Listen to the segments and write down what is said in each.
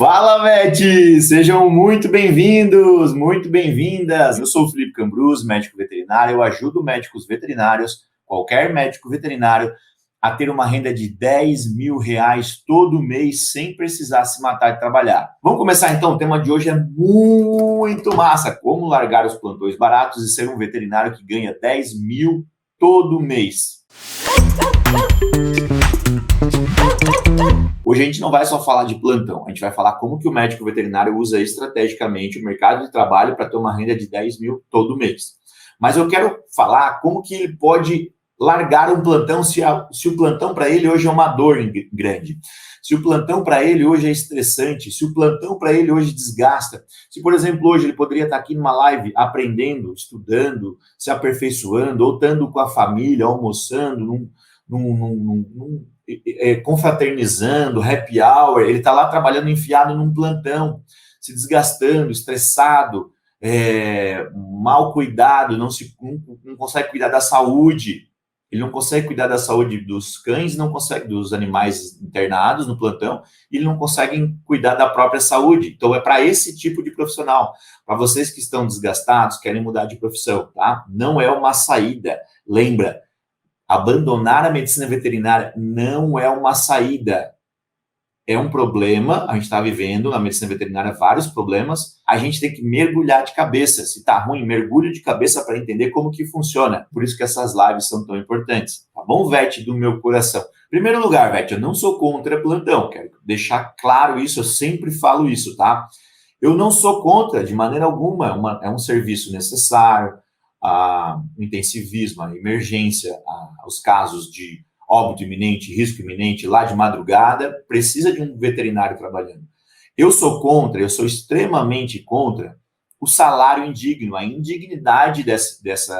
Fala, Vete! Sejam muito bem-vindos, muito bem-vindas. Eu sou o Felipe Cambruz, médico veterinário. Eu ajudo médicos veterinários, qualquer médico veterinário, a ter uma renda de R$ 10.000 todo mês sem precisar se matar de trabalhar. Vamos começar então? O tema de hoje é muito massa. Como largar os plantões baratos e ser um veterinário que ganha 10 mil todo mês. Hoje a gente não vai só falar de plantão, a gente vai falar como que o médico veterinário usa estrategicamente o mercado de trabalho para ter uma renda de 10 mil todo mês. Mas eu quero falar como que ele pode largar um plantão se o plantão para ele hoje é uma dor grande, se o plantão para ele hoje é estressante, se o plantão para ele hoje desgasta, se, por exemplo, hoje ele poderia estar aqui numa live aprendendo, estudando, se aperfeiçoando, ou estando com a família, almoçando, confraternizando, happy hour, ele está lá trabalhando enfiado num plantão, se desgastando, estressado, mal cuidado, não consegue cuidar da saúde, ele não consegue cuidar da saúde dos cães, não consegue dos animais internados no plantão, e ele não consegue cuidar da própria saúde. Então é para esse tipo de profissional, para vocês que estão desgastados, querem mudar de profissão, tá? Não é uma saída, lembra? Abandonar a medicina veterinária não é uma saída, é um problema. A gente está vivendo na medicina veterinária vários problemas, a gente tem que mergulhar de cabeça. Se está ruim, mergulho de cabeça para entender como que funciona. Por isso que essas lives são tão importantes, tá bom, Vete, do meu coração? Em primeiro lugar, Vete, eu não sou contra plantão, quero deixar claro isso, eu sempre falo isso, tá? Eu não sou contra, de maneira alguma, é um serviço necessário, o intensivismo, a emergência, os casos de óbito iminente, risco iminente, lá de madrugada, precisa de um veterinário trabalhando. Eu sou extremamente contra o salário indigno, a indignidade dessa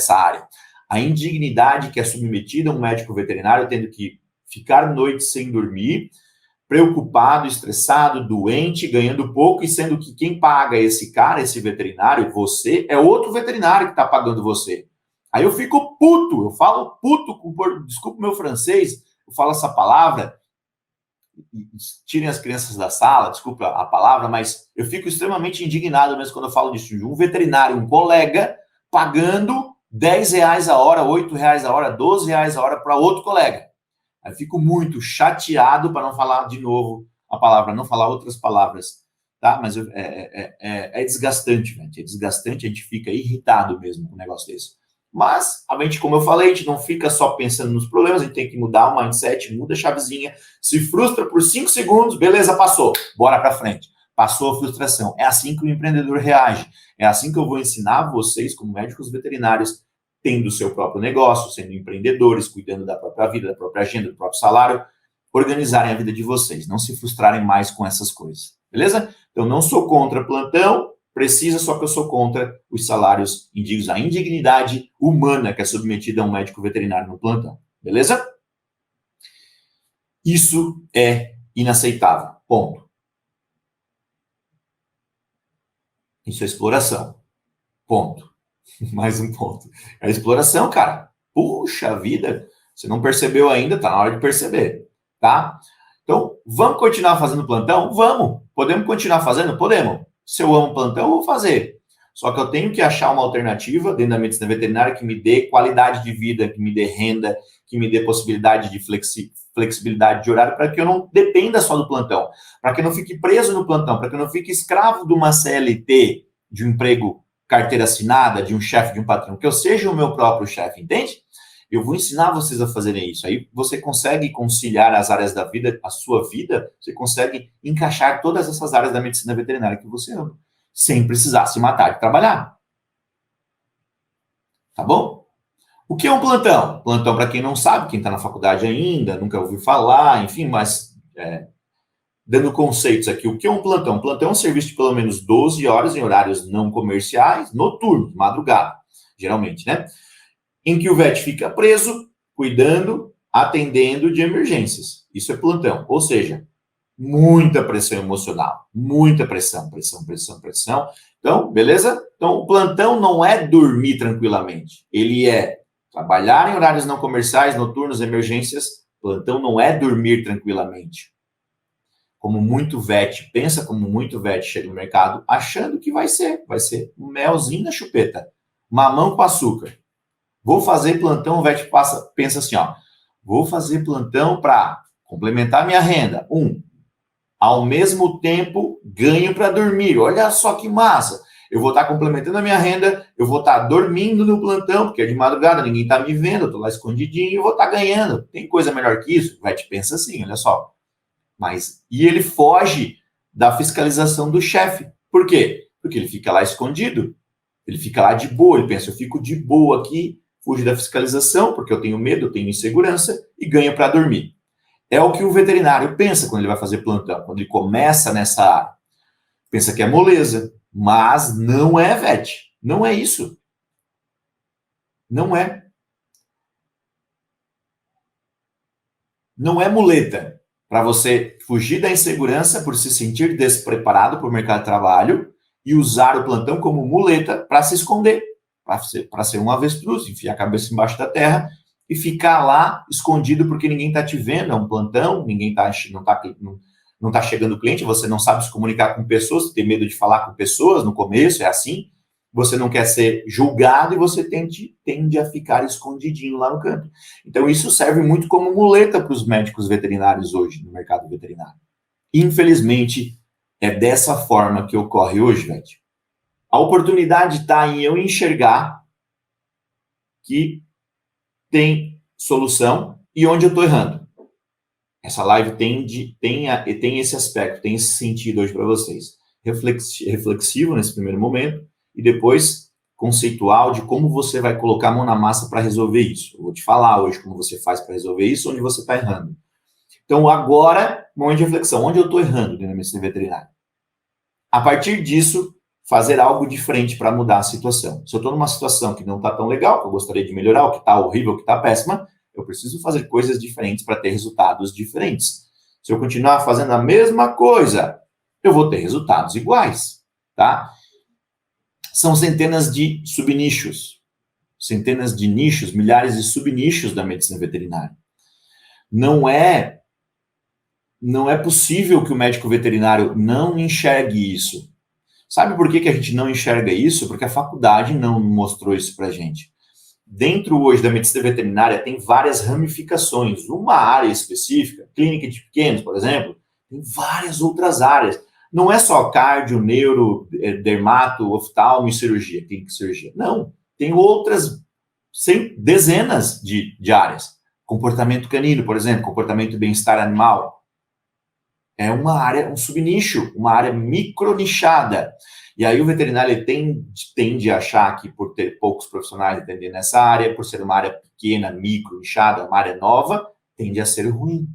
área, a indignidade que é submetida a um médico veterinário tendo que ficar noite sem dormir, preocupado, estressado, doente, ganhando pouco, e sendo que quem paga esse cara, esse veterinário, você, é outro veterinário que está pagando você. Aí eu fico puto, eu falo puto, desculpa o meu francês, eu falo essa palavra, tirem as crianças da sala, desculpa a palavra, mas eu fico extremamente indignado mesmo quando eu falo disso, de um veterinário, um colega, pagando R$ 10 a hora, R$ 8 a hora, R$ 12 a hora para outro colega. Eu fico muito chateado, para não falar de novo a palavra, não falar outras palavras, tá? Mas é desgastante, gente. É desgastante, a gente fica irritado mesmo com um negócio desse. Mas, a gente, como eu falei, a gente não fica só pensando nos problemas, a gente tem que mudar o mindset, muda a chavezinha, se frustra por 5 segundos, beleza, passou, bora para frente. Passou a frustração. É assim que o empreendedor reage. É assim que eu vou ensinar vocês, como médicos veterinários, tendo o seu próprio negócio, sendo empreendedores, cuidando da própria vida, da própria agenda, do próprio salário, organizarem a vida de vocês, não se frustrarem mais com essas coisas, beleza? Então, não sou contra plantão, precisa, só que eu sou contra os salários indignos, a indignidade humana que é submetida a um médico veterinário no plantão, beleza? Isso é inaceitável, ponto. Isso é exploração, ponto. Mais um ponto. A exploração, cara. Puxa vida, você não percebeu ainda, tá na hora de perceber, tá? Então, vamos continuar fazendo plantão? Vamos. Podemos continuar fazendo? Podemos. Se eu amo plantão, eu vou fazer. Só que eu tenho que achar uma alternativa dentro da medicina veterinária que me dê qualidade de vida, que me dê renda, que me dê possibilidade de flexibilidade de horário, para que eu não dependa só do plantão, para que eu não fique preso no plantão, para que eu não fique escravo de uma CLT, de um emprego carteira assinada, de um chefe, de um patrão, que eu seja o meu próprio chefe, entende? Eu vou ensinar vocês a fazerem isso. Aí você consegue conciliar as áreas da vida, a sua vida, você consegue encaixar todas essas áreas da medicina veterinária que você ama, sem precisar se matar de trabalhar. Tá bom? O que é um plantão? Plantão, para quem não sabe, quem está na faculdade ainda, nunca ouviu falar, enfim, mas dando conceitos aqui, o que é um plantão? Plantão é um serviço de pelo menos 12 horas em horários não comerciais, noturno, madrugada, geralmente, né? Em que o vet fica preso, cuidando, atendendo de emergências. Isso é plantão, ou seja, muita pressão emocional, muita pressão. Então, beleza? Então, o plantão não é dormir tranquilamente, ele é trabalhar em horários não comerciais, noturnos, emergências. Plantão não é dormir tranquilamente. como muito vet, pensa como muito vet chega no mercado, achando que vai ser um melzinho na chupeta, mamão com açúcar. Vou fazer plantão, o vet pensa assim, ó, vou fazer plantão para complementar minha renda. Ao mesmo tempo, ganho para dormir. Olha só que massa. Eu vou estar complementando a minha renda, eu vou estar dormindo no plantão, porque é de madrugada, ninguém está me vendo, eu estou lá escondidinho e eu vou estar ganhando. Tem coisa melhor que isso? O vet pensa assim, olha só. E ele foge da fiscalização do chefe. Por quê? Porque ele fica lá escondido, ele fica lá de boa, ele pensa, eu fico de boa aqui, fujo da fiscalização, porque eu tenho medo, eu tenho insegurança, e ganho para dormir. É o que o veterinário pensa quando ele vai fazer plantão, quando ele começa nessa área. Pensa que é moleza, mas não é, vet. Não é isso. Não é. Não é muleta para você fugir da insegurança por se sentir despreparado para o mercado de trabalho e usar o plantão como muleta para se esconder, para ser um avestruz, enfiar a cabeça embaixo da terra e ficar lá escondido porque ninguém está te vendo, é um plantão, não tá chegando cliente, você não sabe se comunicar com pessoas, você tem medo de falar com pessoas no começo, é assim, você não quer ser julgado e você tende a ficar escondidinho lá no canto. Então isso serve muito como muleta para os médicos veterinários hoje, no mercado veterinário. Infelizmente, é dessa forma que ocorre hoje, Vet. A oportunidade está em eu enxergar que tem solução e onde eu estou errando. Essa live tem esse aspecto, tem esse sentido hoje para vocês. Reflexivo nesse primeiro momento e depois conceitual de como você vai colocar a mão na massa para resolver isso. Eu vou te falar hoje como você faz para resolver isso, onde você está errando. Então, agora, momento de reflexão. Onde eu estou errando dentro da medicina veterinária? A partir disso, fazer algo diferente para mudar a situação. Se eu estou numa situação que não está tão legal, que eu gostaria de melhorar, ou que está horrível, que está péssima, eu preciso fazer coisas diferentes para ter resultados diferentes. Se eu continuar fazendo a mesma coisa, eu vou ter resultados iguais, tá? São centenas de subnichos, centenas de nichos, milhares de subnichos da medicina veterinária. Não é possível que o médico veterinário não enxergue isso. Sabe por que a gente não enxerga isso? Porque a faculdade não mostrou isso para a gente. Dentro hoje da medicina veterinária tem várias ramificações. Uma área específica, clínica de pequenos, por exemplo, tem várias outras áreas. Não é só cardio, neuro, dermato, oftalmo e cirurgia, clínica de cirurgia. Não, tem outras dezenas de áreas. Comportamento canino, por exemplo, comportamento e bem-estar animal. É uma área, um subnicho, uma área micronichada. E aí o veterinário tende a achar que por ter poucos profissionais atendendo nessa área, por ser uma área pequena, micronichada, uma área nova, tende a ser ruim.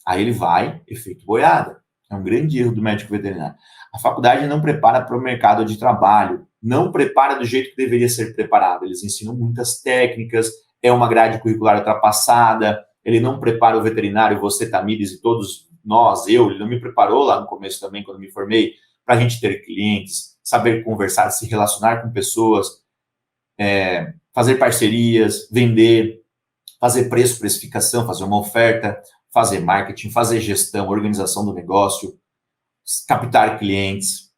Aí ele vai, efeito boiada. É um grande erro do médico veterinário. A faculdade não prepara para o mercado de trabalho, não prepara do jeito que deveria ser preparado. Eles ensinam muitas técnicas, é uma grade curricular ultrapassada, ele não prepara o veterinário, você, Tamires, e todos nós, ele não me preparou lá no começo também, quando me formei, para a gente ter clientes, saber conversar, se relacionar com pessoas, fazer parcerias, vender, fazer preço, precificação, fazer uma oferta, fazer marketing, fazer gestão, organização do negócio, captar clientes,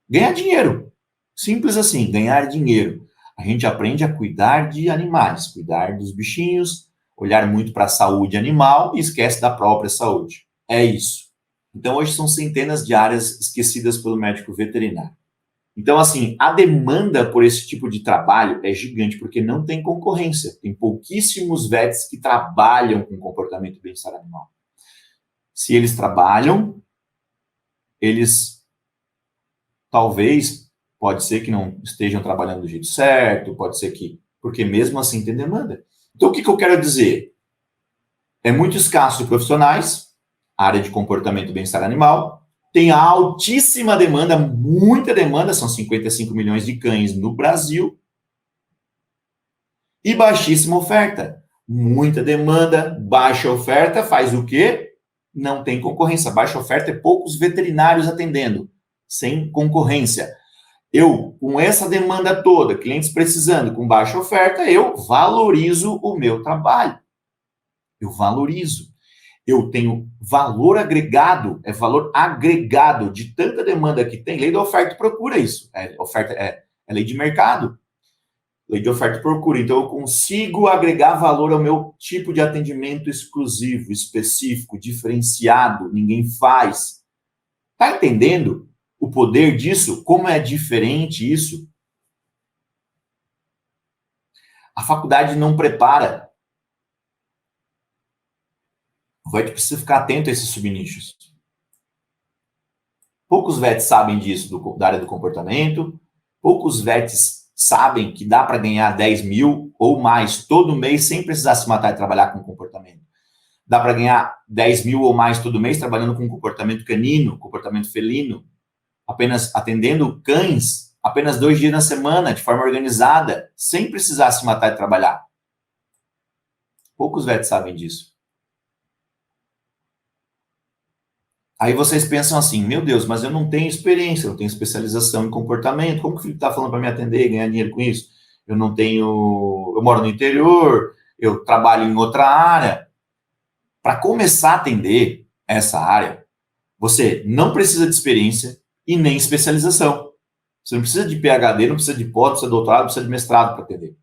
ganhar dinheiro. Simples assim, ganhar dinheiro. A gente aprende a cuidar de animais, cuidar dos bichinhos, olhar muito para a saúde animal e esquece da própria saúde. É isso. Então, hoje são centenas de áreas esquecidas pelo médico veterinário. Então, assim, a demanda por esse tipo de trabalho é gigante, porque não tem concorrência. Tem pouquíssimos vets que trabalham com comportamento e bem-estar animal. Se eles trabalham, eles talvez, pode ser que não estejam trabalhando do jeito certo, pode ser que... Porque mesmo assim tem demanda. Então, o que eu quero dizer? É muito escasso de profissionais, área de comportamento e bem-estar animal, tem altíssima demanda, muita demanda, são 55 milhões de cães no Brasil, e baixíssima oferta. Muita demanda, baixa oferta, faz o quê? Não tem concorrência. Baixa oferta é poucos veterinários atendendo, sem concorrência. Eu, com essa demanda toda, clientes precisando, com baixa oferta, eu valorizo o meu trabalho. Eu valorizo. eu tenho valor agregado, é valor agregado de tanta demanda que tem. Lei da oferta e procura isso. É lei de mercado. Lei de oferta e procura. Então, eu consigo agregar valor ao meu tipo de atendimento exclusivo, específico, diferenciado, ninguém faz. Tá entendendo o poder disso? Como é diferente isso? A faculdade não prepara. Vai precisar ficar atento a esses subnichos. Poucos VETs sabem disso, da área do comportamento. Poucos VETs sabem que dá para ganhar 10 mil ou mais todo mês sem precisar se matar e trabalhar com comportamento. Dá para ganhar 10 mil ou mais todo mês trabalhando com comportamento canino, comportamento felino, apenas atendendo cães, apenas 2 dias na semana, de forma organizada, sem precisar se matar e trabalhar. Poucos VETs sabem disso. Aí vocês pensam assim, meu Deus, mas eu não tenho experiência, eu não tenho especialização em comportamento, como que o Felipe está falando para me atender e ganhar dinheiro com isso? Eu moro no interior, eu trabalho em outra área. Para começar a atender essa área, você não precisa de experiência e nem especialização. Você não precisa de PhD, não precisa de pós, não precisa de doutorado, não precisa de mestrado para atender.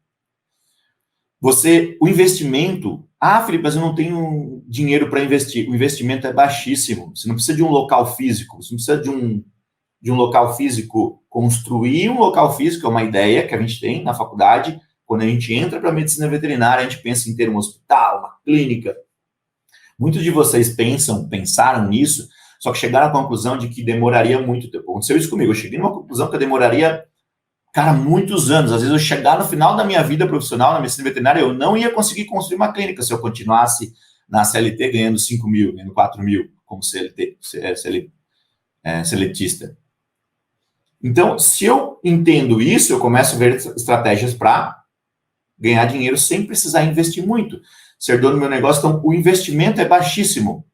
O investimento... Felipe, mas eu não tenho dinheiro para investir. O investimento é baixíssimo. Você não precisa de um local físico. Você não precisa de um local físico. Construir um local físico é uma ideia que a gente tem na faculdade. Quando a gente entra para a medicina veterinária, a gente pensa em ter um hospital, uma clínica. Muitos de vocês pensaram nisso, só que chegaram à conclusão de que demoraria muito tempo. Aconteceu isso comigo. Eu cheguei numa conclusão que eu demoraria... muitos anos. Às vezes eu chegar no final da minha vida profissional na medicina veterinária, eu não ia conseguir construir uma clínica se eu continuasse na CLT ganhando 5 mil, ganhando 4 mil como seletista. Então, se eu entendo isso, eu começo a ver estratégias para ganhar dinheiro sem precisar investir muito. Ser dono do meu negócio, então o investimento é baixíssimo.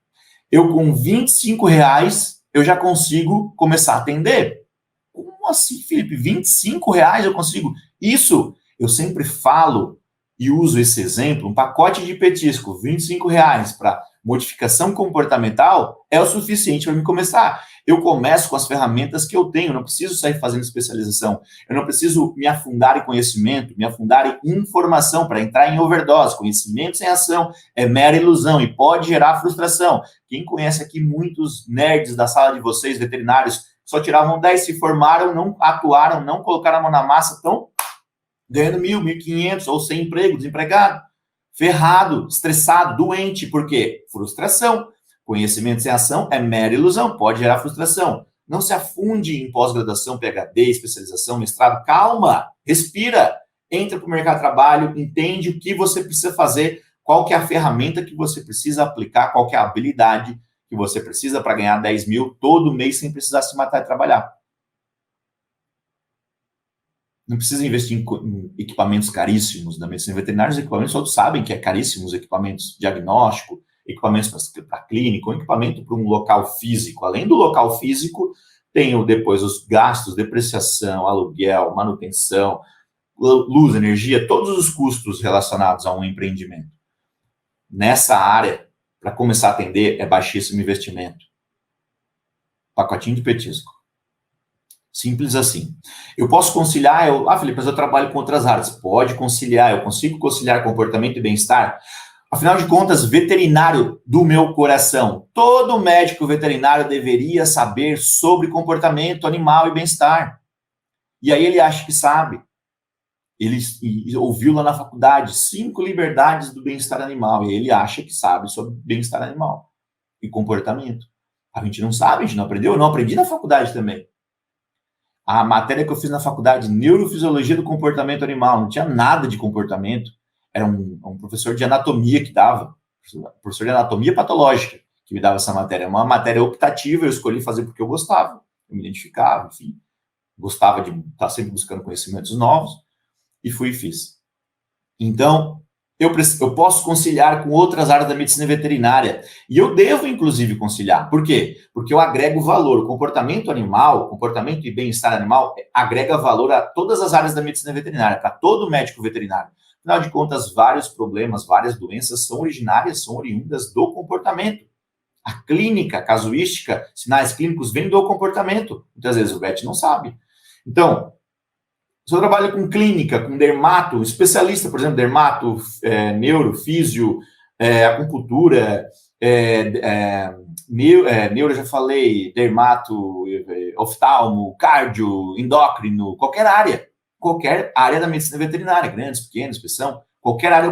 Eu com R$25 eu já consigo começar a atender. Como assim, Felipe? R$25 eu consigo? Isso, eu sempre falo e uso esse exemplo, um pacote de petisco, R$25 para modificação comportamental é o suficiente para me começar. Eu começo com as ferramentas que eu tenho, eu não preciso sair fazendo especialização, eu não preciso me afundar em conhecimento, me afundar em informação para entrar em overdose. Conhecimento sem ação é mera ilusão e pode gerar frustração. Quem conhece aqui muitos nerds da sala de vocês, veterinários, só tiravam 10, se formaram, não atuaram, não colocaram a mão na massa, estão ganhando 1.000, 1.500, ou sem emprego, desempregado, ferrado, estressado, doente. Por quê? Frustração. Conhecimento sem ação é mera ilusão, pode gerar frustração. Não se afunde em pós-graduação, PhD, especialização, mestrado. Calma, respira, entra para o mercado de trabalho, entende o que você precisa fazer, qual que é a ferramenta que você precisa aplicar, qual que é a habilidade que você precisa para ganhar 10 mil todo mês sem precisar se matar e trabalhar. Não precisa investir em equipamentos caríssimos da medicina veterinária. Os equipamentos todos sabem que é caríssimos, equipamentos diagnóstico, equipamentos para clínica, ou equipamento para um local físico. Além do local físico, tem depois os gastos, depreciação, aluguel, manutenção, luz, energia, todos os custos relacionados a um empreendimento. Nessa área, para começar a atender, é baixíssimo investimento. Pacotinho de petisco. Simples assim. Eu posso conciliar, Felipe, mas eu trabalho com outras áreas. Pode conciliar, eu consigo conciliar comportamento e bem-estar. Afinal de contas, veterinário do meu coração. Todo médico veterinário deveria saber sobre comportamento animal e bem-estar. E aí ele acha que sabe. Ele ouviu lá na faculdade 5 liberdades do bem-estar animal. E ele acha que sabe sobre bem-estar animal e comportamento. A gente não sabe, a gente não aprendeu. Eu não aprendi na faculdade também. A matéria que eu fiz na faculdade, Neurofisiologia do Comportamento Animal, não tinha nada de comportamento. Era um professor de anatomia que dava, professor de anatomia patológica, que me dava essa matéria. Uma matéria optativa, eu escolhi fazer porque eu gostava, eu me identificava, enfim. Gostava de estar sempre buscando conhecimentos novos, e fui e fiz. Então, eu posso conciliar com outras áreas da medicina veterinária. E eu devo, inclusive, conciliar. Por quê? Porque eu agrego valor. O comportamento animal, comportamento e bem-estar animal, agrega valor a todas as áreas da medicina veterinária, para todo médico veterinário. Afinal de contas, vários problemas, várias doenças são originárias, são oriundas do comportamento. A clínica, a casuística, sinais clínicos vêm do comportamento. Muitas vezes o VET não sabe. Então, se eu trabalho com clínica, com dermato, especialista, por exemplo, dermato, neuro, físio, acupuntura, neuro, já falei, dermato, oftalmo, cardio, endócrino, qualquer área da medicina veterinária, grandes, pequenas, inspeção, qualquer área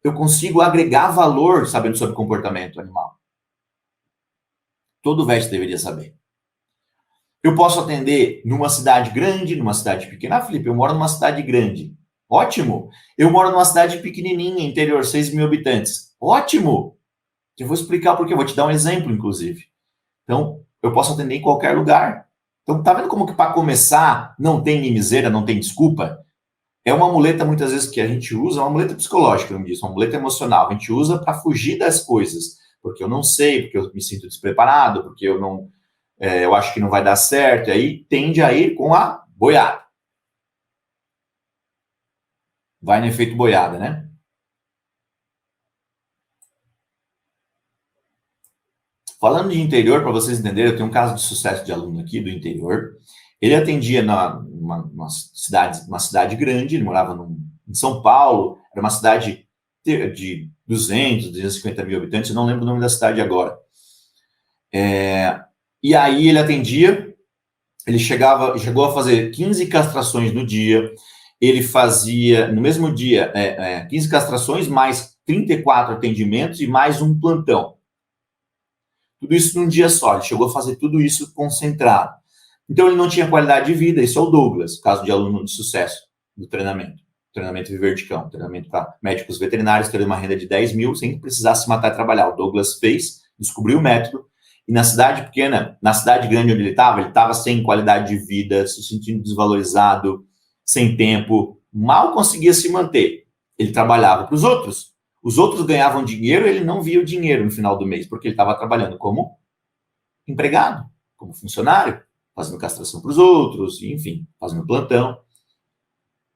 eu consigo agregar valor sabendo sobre comportamento animal. Todo vet deveria saber. Eu posso atender numa cidade grande, numa cidade pequena. Ah, Felipe, eu moro numa cidade grande. Ótimo. Eu moro numa cidade pequenininha, interior, 6 mil habitantes. Ótimo. Eu vou explicar por quê. Eu vou te dar um exemplo, inclusive. Então, eu posso atender em qualquer lugar. Então, tá vendo como que para começar não tem mimiseira, não tem desculpa? É uma muleta, muitas vezes, que a gente usa, uma muleta psicológica, não diz, uma muleta emocional. A gente usa para fugir das coisas. Porque eu não sei, porque eu me sinto despreparado, porque eu acho que não vai dar certo, e aí tende a ir com a boiada. Vai no efeito boiada, né? Falando de interior, para vocês entenderem, eu tenho um caso de sucesso de aluno aqui do interior. Ele atendia numa cidade grande, ele morava em São Paulo, era uma cidade de 200, 250 mil habitantes, eu não lembro o nome da cidade agora. E aí ele atendia, ele chegou a fazer 15 castrações no dia, ele fazia, no mesmo dia, 15 castrações, mais 34 atendimentos e mais um plantão. Tudo isso num dia só, ele chegou a fazer tudo isso concentrado. Então ele não tinha qualidade de vida, esse é o Douglas, caso de aluno de sucesso do treinamento Viver de Cão, treinamento para médicos veterinários, tendo uma renda de 10 mil, sem precisar se matar e trabalhar. O Douglas fez, descobriu o método, e na cidade pequena, na cidade grande onde ele estava sem qualidade de vida, se sentindo desvalorizado, sem tempo, mal conseguia se manter. Ele trabalhava para os outros. Os outros ganhavam dinheiro, ele não via o dinheiro no final do mês, porque ele estava trabalhando como empregado, como funcionário, fazendo castração para os outros, enfim, fazendo plantão.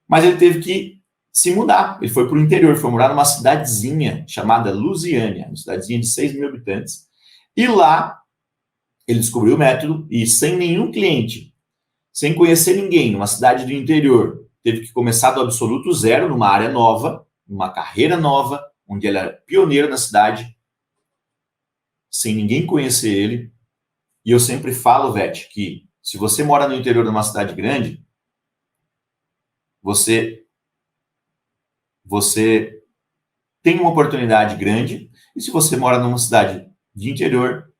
Mas ele teve que se mudar. Ele foi para o interior, foi morar numa cidadezinha chamada Lusiânia, uma cidadezinha de 6 mil habitantes. E lá, ele descobriu o método e sem nenhum cliente, sem conhecer ninguém, numa cidade do interior, teve que começar do absoluto zero, numa área nova, numa carreira nova, onde ele era pioneiro na cidade, sem ninguém conhecer ele. E eu sempre falo, Vete, que se você mora no interior de uma cidade grande, você tem uma oportunidade grande, e se você mora numa cidade de interior,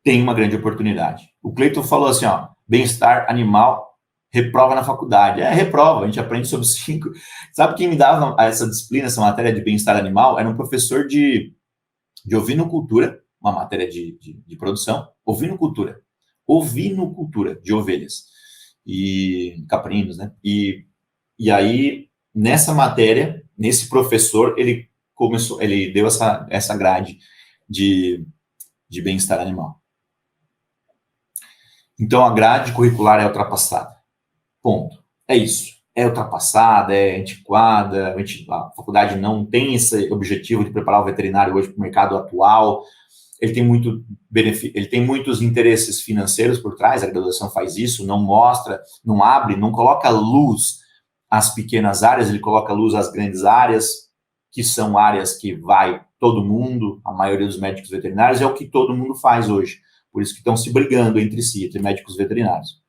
tem uma grande oportunidade. O Cleiton falou assim, ó, bem-estar animal, reprova na faculdade. Reprova, a gente aprende sobre 5. Sabe quem me dava essa disciplina, essa matéria de bem-estar animal? Era um professor de ovinocultura, uma matéria de produção, ovinocultura de ovelhas e caprinos, né? E aí, nessa matéria, nesse professor, ele deu essa grade de bem-estar animal. Então, a grade curricular é ultrapassada. Ponto. É isso. É ultrapassada, é antiquada, a faculdade não tem esse objetivo de preparar o veterinário hoje para o mercado atual. Ele tem muitos interesses financeiros por trás, a graduação faz isso, não mostra, não abre, não coloca luz às pequenas áreas, ele coloca luz às grandes áreas, que são áreas que vai todo mundo, a maioria dos médicos veterinários, é o que todo mundo faz hoje. Por isso que estão se brigando entre si, entre médicos veterinários.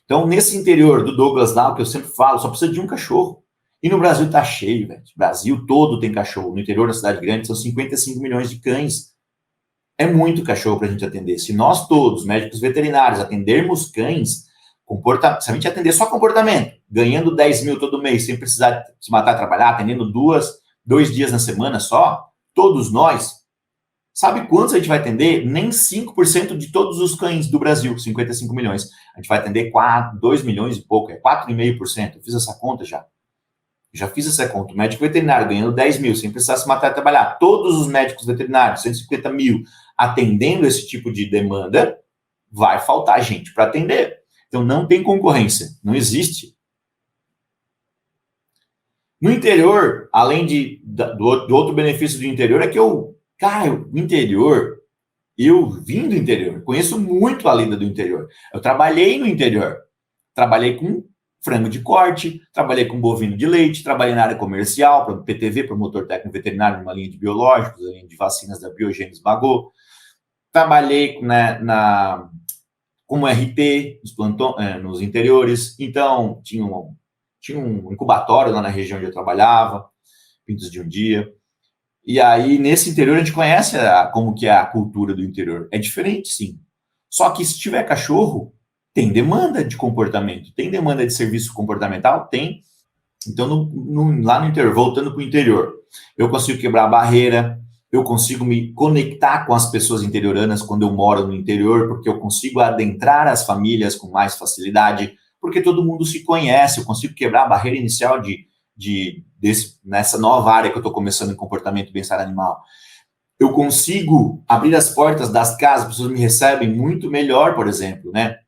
Então, nesse interior do Douglas lá, que eu sempre falo, só precisa de um cachorro. E no Brasil tá cheio, velho. O Brasil todo tem cachorro. No interior da cidade grande são 55 milhões de cães. É muito cachorro para a gente atender. Se nós todos, médicos veterinários, atendermos cães, se a gente atender só comportamento, ganhando 10 mil todo mês, sem precisar se matar e trabalhar, atendendo 2 dias na semana só, todos nós, sabe quantos a gente vai atender? Nem 5% de todos os cães do Brasil, 55 milhões. A gente vai atender 2 milhões e pouco, é 4,5%. Eu fiz essa conta já. Já fiz essa conta. O médico veterinário ganhando 10 mil, sem precisar se matar e trabalhar. Todos os médicos veterinários, 150 mil, atendendo esse tipo de demanda, vai faltar gente para atender. Então, não tem concorrência. Não existe. No interior, além do outro benefício do interior, é que o interior, eu vim do interior, conheço muito a lida do interior. Eu trabalhei no interior, trabalhei com frango de corte, trabalhei com bovino de leite, trabalhei na área comercial, para o PTV, promotor técnico veterinário, numa linha de biológicos, linha de vacinas da Biogênese Bagô. Trabalhei como RT nos interiores, então tinha um incubatório lá na região onde eu trabalhava, Pintos de um Dia. E aí, nesse interior, a gente conhece como que é a cultura do interior. É diferente, sim. Só que se tiver cachorro, tem demanda de comportamento, tem demanda de serviço comportamental? Tem. Então, lá no interior, voltando para o interior, eu consigo quebrar a barreira, eu consigo me conectar com as pessoas interioranas quando eu moro no interior, porque eu consigo adentrar as famílias com mais facilidade, porque todo mundo se conhece, eu consigo quebrar a barreira inicial nessa nova área que eu estou começando em comportamento e bem-estar animal. Eu consigo abrir as portas das casas, as pessoas me recebem muito melhor, por exemplo, né?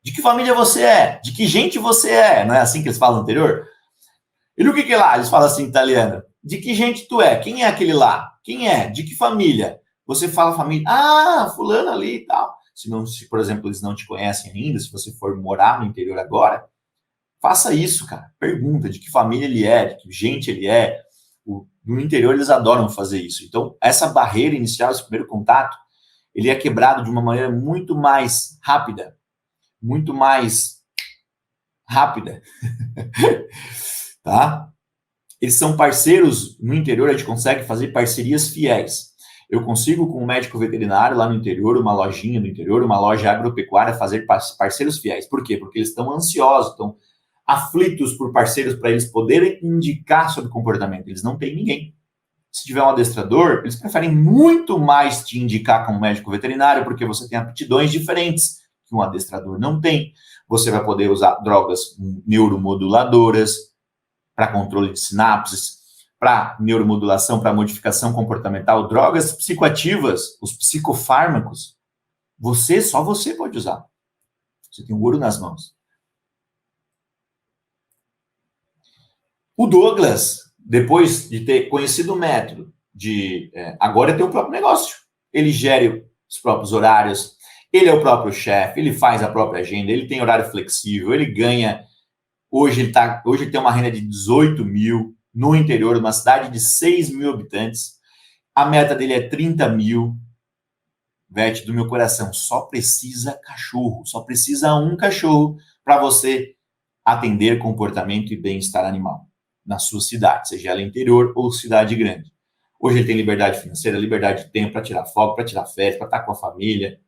De que família você é? De que gente você é? Não é assim que eles falam no interior? E no que é lá? Eles falam assim em italiano. De que gente tu é? Quem é aquele lá? Quem é? De que família? Você fala família, fulano ali e tal. Se, por exemplo, eles não te conhecem ainda, se você for morar no interior agora, faça isso, cara. Pergunta de que família ele é, de que gente ele é. No interior eles adoram fazer isso. Então, essa barreira inicial, esse primeiro contato, ele é quebrado de uma maneira muito mais rápida. Muito mais rápida. Tá? Eles são parceiros no interior, a gente consegue fazer parcerias fiéis. Eu consigo, com um médico veterinário lá no interior, uma lojinha no interior, uma loja agropecuária, fazer parceiros fiéis. Por quê? Porque eles estão ansiosos, estão aflitos por parceiros para eles poderem indicar sobre comportamento. Eles não têm ninguém. Se tiver um adestrador, eles preferem muito mais te indicar como médico veterinário, porque você tem aptidões diferentes que um adestrador não tem. Você vai poder usar drogas neuromoduladoras para controle de sinapses, para neuromodulação, para modificação comportamental, drogas psicoativas, os psicofármacos. Só você pode usar. Você tem o ouro nas mãos. O Douglas, depois de ter conhecido o método, agora tem o próprio negócio. Ele gere os próprios horários, ele é o próprio chefe, ele faz a própria agenda, ele tem horário flexível, ele ganha. Hoje ele tem uma renda de 18 mil no interior, uma cidade de 6 mil habitantes. A meta dele é 30 mil. Vete do meu coração, só precisa cachorro, só precisa um cachorro para você atender comportamento e bem-estar animal na sua cidade, seja ela interior ou cidade grande. Hoje ele tem liberdade financeira, liberdade de tempo para tirar folga, para tirar férias, para estar com a família.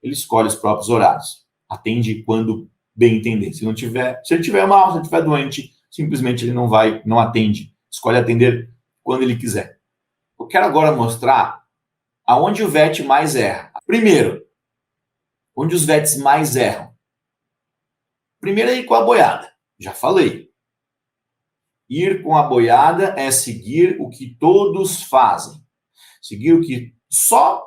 Ele escolhe os próprios horários. Atende quando bem entender. Se ele tiver mal, se ele estiver doente, simplesmente ele não atende. Escolhe atender quando ele quiser. Eu quero agora mostrar aonde o VET mais erra. Primeiro, onde os VETs mais erram. Primeiro é ir com a boiada. Já falei. Ir com a boiada é seguir o que todos fazem. Seguir o que só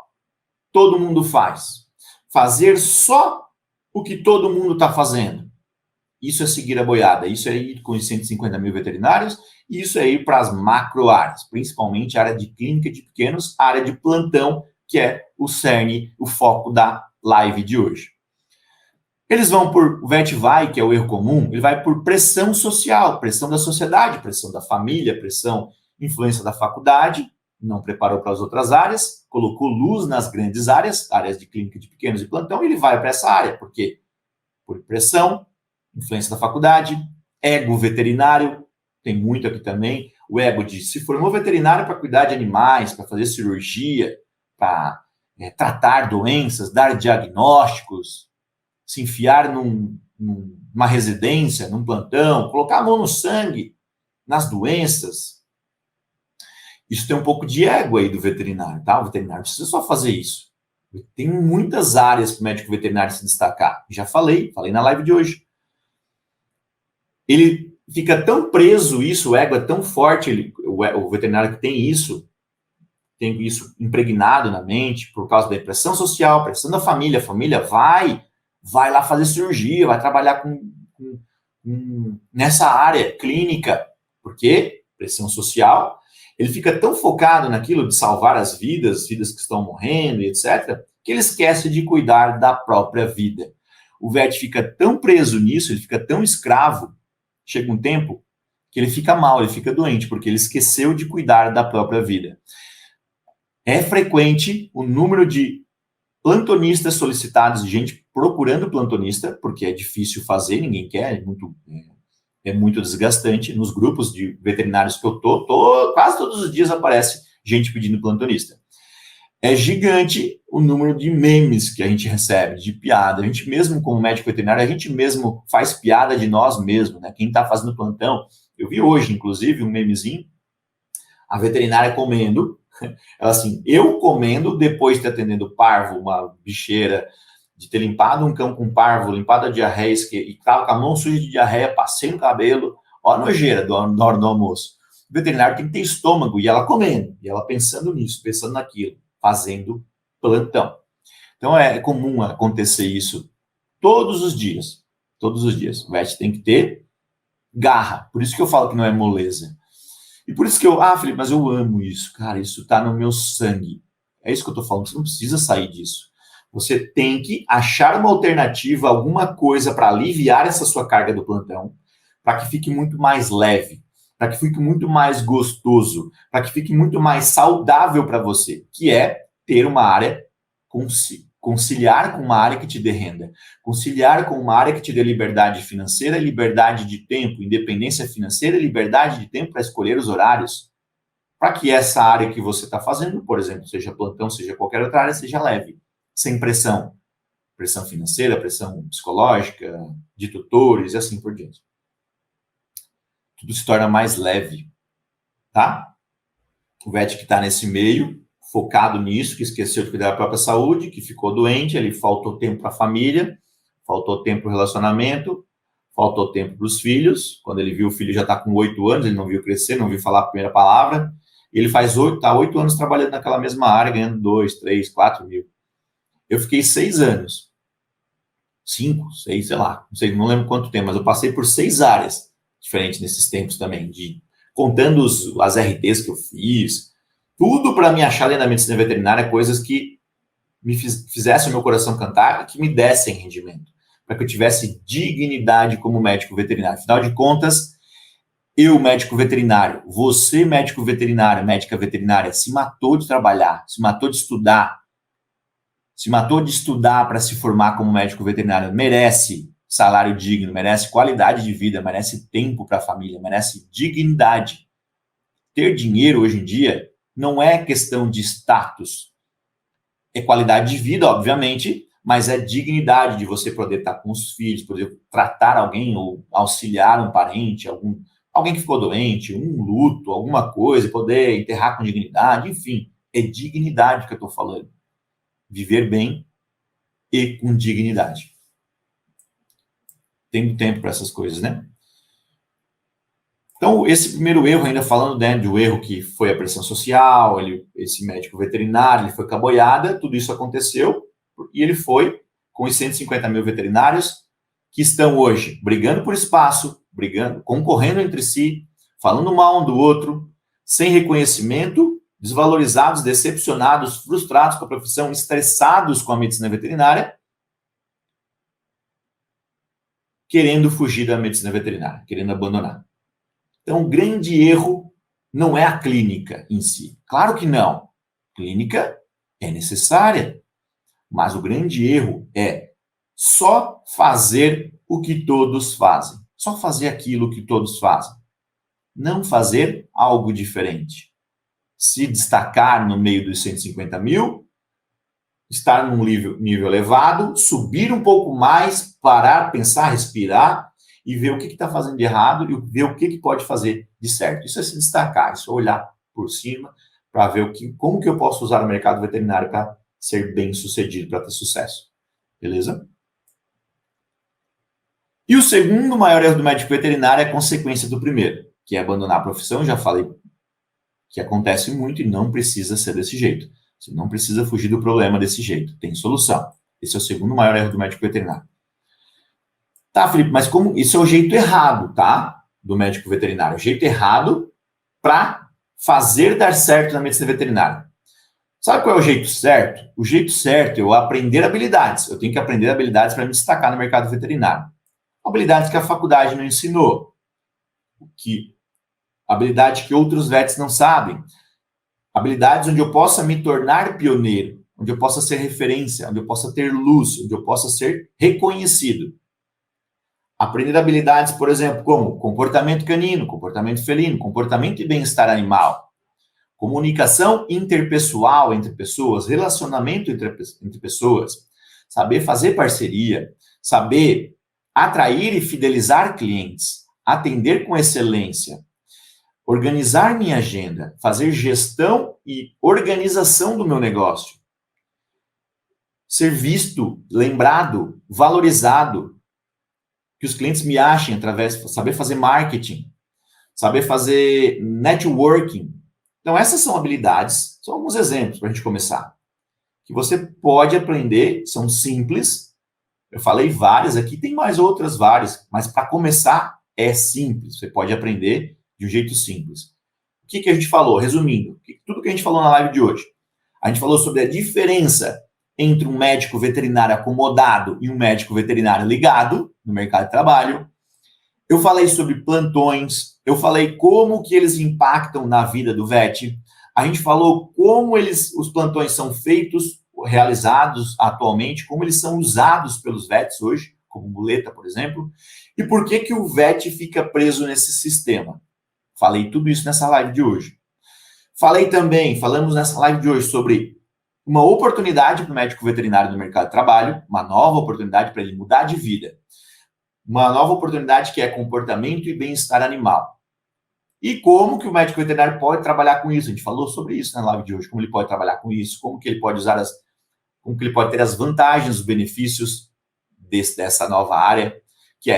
todo mundo faz. Fazer só o que todo mundo está fazendo. Isso é seguir a boiada. Isso é ir com os 150 mil veterinários. E isso é ir para as macro áreas, principalmente a área de clínica de pequenos, a área de plantão, que é o cerne, o foco da live de hoje. Eles vão por, o VET vai, que é o erro comum, ele vai por pressão social, pressão da sociedade, pressão da família, pressão, influência da faculdade, não preparou para as outras áreas, colocou luz nas grandes áreas de clínica de pequenos e plantão, e ele vai para essa área. Por quê? Por pressão, influência da faculdade, ego veterinário, tem muito aqui também, o ego de se formou veterinário para cuidar de animais, para fazer cirurgia, para tratar doenças, dar diagnósticos, se enfiar numa residência, num plantão, colocar a mão no sangue, nas doenças. Isso tem um pouco de ego aí do veterinário, tá? O veterinário precisa só fazer isso. Tem muitas áreas para o médico veterinário se destacar. Já falei na live de hoje. Ele fica tão preso isso, o ego é tão forte, o veterinário que tem isso impregnado na mente por causa da pressão social, pressão da família. A família vai lá fazer cirurgia, vai trabalhar nessa área clínica, Porque pressão social, ele fica tão focado naquilo de salvar as vidas que estão morrendo, etc., que ele esquece de cuidar da própria vida. O VET fica tão preso nisso, ele fica tão escravo, chega um tempo que ele fica mal, ele fica doente, porque ele esqueceu de cuidar da própria vida. É frequente o número de plantonistas solicitados, de gente procurando plantonista, porque é difícil fazer, ninguém quer, é muito desgastante. Nos grupos de veterinários que eu quase todos os dias aparece gente pedindo plantonista. É gigante o número de memes que a gente recebe, de piada. A gente mesmo, como médico veterinário, a gente mesmo faz piada de nós mesmos, né? Quem está fazendo plantão. Eu vi hoje, inclusive, um memezinho, a veterinária comendo, ela assim, eu comendo, depois de ter atendido parvo, uma bicheira, de ter limpado um cão com parvo, limpado a diarreia, e estava com a mão suja de diarreia, passei no cabelo, ó a nojeira na hora do almoço. O veterinário tem que ter estômago, e ela comendo, e ela pensando nisso, pensando naquilo, fazendo plantão. Então é comum acontecer isso todos os dias. Todos os dias. O vet tem que ter garra. Por isso que eu falo que não é moleza. E por isso que Felipe, mas eu amo isso. Cara, isso tá no meu sangue. É isso que eu tô falando. Você não precisa sair disso. Você tem que achar uma alternativa, alguma coisa para aliviar essa sua carga do plantão, para que fique muito mais leve, para que fique muito mais gostoso, para que fique muito mais saudável para você, que é ter uma área, conciliar com uma área que te dê renda, conciliar com uma área que te dê liberdade financeira, liberdade de tempo, independência financeira, liberdade de tempo para escolher os horários, para que essa área que você está fazendo, por exemplo, seja plantão, seja qualquer outra área, seja leve, sem pressão. Pressão financeira, pressão psicológica, de tutores e assim por diante. Tudo se torna mais leve, tá? O vet que está nesse meio, focado nisso, que esqueceu de cuidar da própria saúde, que ficou doente, ele faltou tempo para a família, faltou tempo para o relacionamento, faltou tempo para os filhos. Quando ele viu o filho já está com 8 anos, ele não viu crescer, não viu falar a primeira palavra. Ele está 8 anos trabalhando naquela mesma área, ganhando 2, 3, 4 mil. Eu fiquei 6 anos. 5, 6, sei lá, não lembro quanto tempo, mas eu passei por 6 áreas diferentes nesses tempos também, contando as RTs que eu fiz, tudo para me achar dentro da medicina veterinária, coisas que me fizessem o meu coração cantar e que me dessem rendimento, para que eu tivesse dignidade como médico veterinário. Afinal de contas, eu, médico veterinário, você, médico veterinário, médica veterinária, se matou de trabalhar, se matou de estudar, para se formar como médico veterinário, merece salário digno, merece qualidade de vida, merece tempo para a família, merece dignidade. Ter dinheiro hoje em dia não é questão de status. É qualidade de vida, obviamente, mas é dignidade de você poder estar com os filhos, poder tratar alguém ou auxiliar um parente, alguém que ficou doente, um luto, alguma coisa, poder enterrar com dignidade, enfim, é dignidade que eu estou falando. Viver bem e com dignidade. Tendo tempo para essas coisas, né? Então, esse primeiro erro, ainda falando, né, do erro que foi a pressão social, esse médico veterinário, ele foi com a boiada, tudo isso aconteceu, e ele foi com os 150 mil veterinários que estão hoje brigando por espaço, concorrendo entre si, falando mal um do outro, sem reconhecimento, desvalorizados, decepcionados, frustrados com a profissão, estressados com a medicina veterinária, querendo fugir da medicina veterinária, querendo abandonar. Então, o grande erro não é a clínica em si. Claro que não. Clínica é necessária, mas o grande erro é só fazer o que todos fazem. Só fazer aquilo que todos fazem. Não fazer algo diferente. Se destacar no meio dos 150 mil, estar num nível elevado, subir um pouco mais, parar, pensar, respirar e ver o que está fazendo de errado e ver o que pode fazer de certo. Isso é se destacar, isso é olhar por cima para ver como que eu posso usar o mercado veterinário para ser bem sucedido, para ter sucesso. Beleza? E o segundo maior erro do médico veterinário é a consequência do primeiro, que é abandonar a profissão. Já falei que acontece muito e não precisa ser desse jeito. Você não precisa fugir do problema desse jeito. Tem solução. Esse é o segundo maior erro do médico veterinário. Tá, Felipe, mas como isso é o jeito errado, tá? do médico veterinário, o jeito errado para fazer dar certo na medicina veterinária. Sabe qual é o jeito certo? O jeito certo é eu aprender habilidades. Eu tenho que aprender habilidades para me destacar no mercado veterinário. Habilidades que a faculdade não ensinou. Habilidade que outros vets não sabem. Habilidades onde eu possa me tornar pioneiro, onde eu possa ser referência, onde eu possa ter luz, onde eu possa ser reconhecido. Aprender habilidades, por exemplo, como comportamento canino, comportamento felino, comportamento e bem-estar animal. Comunicação interpessoal entre pessoas, relacionamento entre pessoas, saber fazer parceria, saber atrair e fidelizar clientes, atender com excelência, organizar minha agenda, fazer gestão e organização do meu negócio, ser visto, lembrado, valorizado, que os clientes me achem através, saber fazer marketing, saber fazer networking. Então, essas são habilidades, são alguns exemplos para a gente começar, que você pode aprender, são simples, eu falei várias aqui, tem mais outras várias, mas para começar é simples, você pode aprender de um jeito simples. O que a gente falou? Resumindo, tudo que a gente falou na live de hoje, a gente falou sobre a diferença entre um médico veterinário acomodado e um médico veterinário ligado no mercado de trabalho. Eu falei sobre plantões, eu falei como que eles impactam na vida do vet. A gente falou como os plantões são feitos, realizados atualmente, como eles são usados pelos vets hoje, como muleta, por exemplo, e por que o vet fica preso nesse sistema. Falei tudo isso nessa live de hoje. Falamos nessa live de hoje sobre uma oportunidade para o médico veterinário no mercado de trabalho, uma nova oportunidade para ele mudar de vida. Uma nova oportunidade que é comportamento e bem-estar animal. E como que o médico veterinário pode trabalhar com isso? A gente falou sobre isso na live de hoje, como ele pode trabalhar com isso, como que ele pode como que ele pode ter as vantagens, os benefícios dessa nova área, que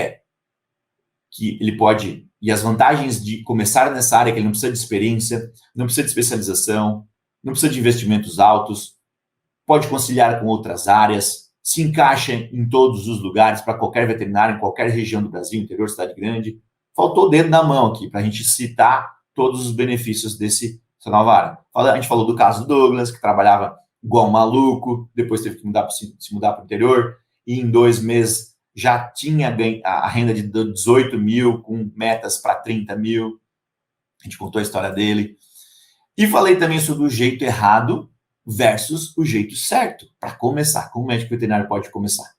ele pode, e as vantagens de começar nessa área, que ele não precisa de experiência, não precisa de especialização, não precisa de investimentos altos, pode conciliar com outras áreas, se encaixa em todos os lugares, para qualquer veterinário, em qualquer região do Brasil, interior, cidade grande. Faltou o dedo na mão aqui, para a gente citar todos os benefícios dessa nova área. A gente falou do caso do Douglas, que trabalhava igual um maluco, depois teve que se mudar para o interior, e em 2 meses já tinha a renda de 18 mil, com metas para 30 mil. A gente contou a história dele. E falei também sobre o jeito errado versus o jeito certo para começar, como o médico veterinário pode começar.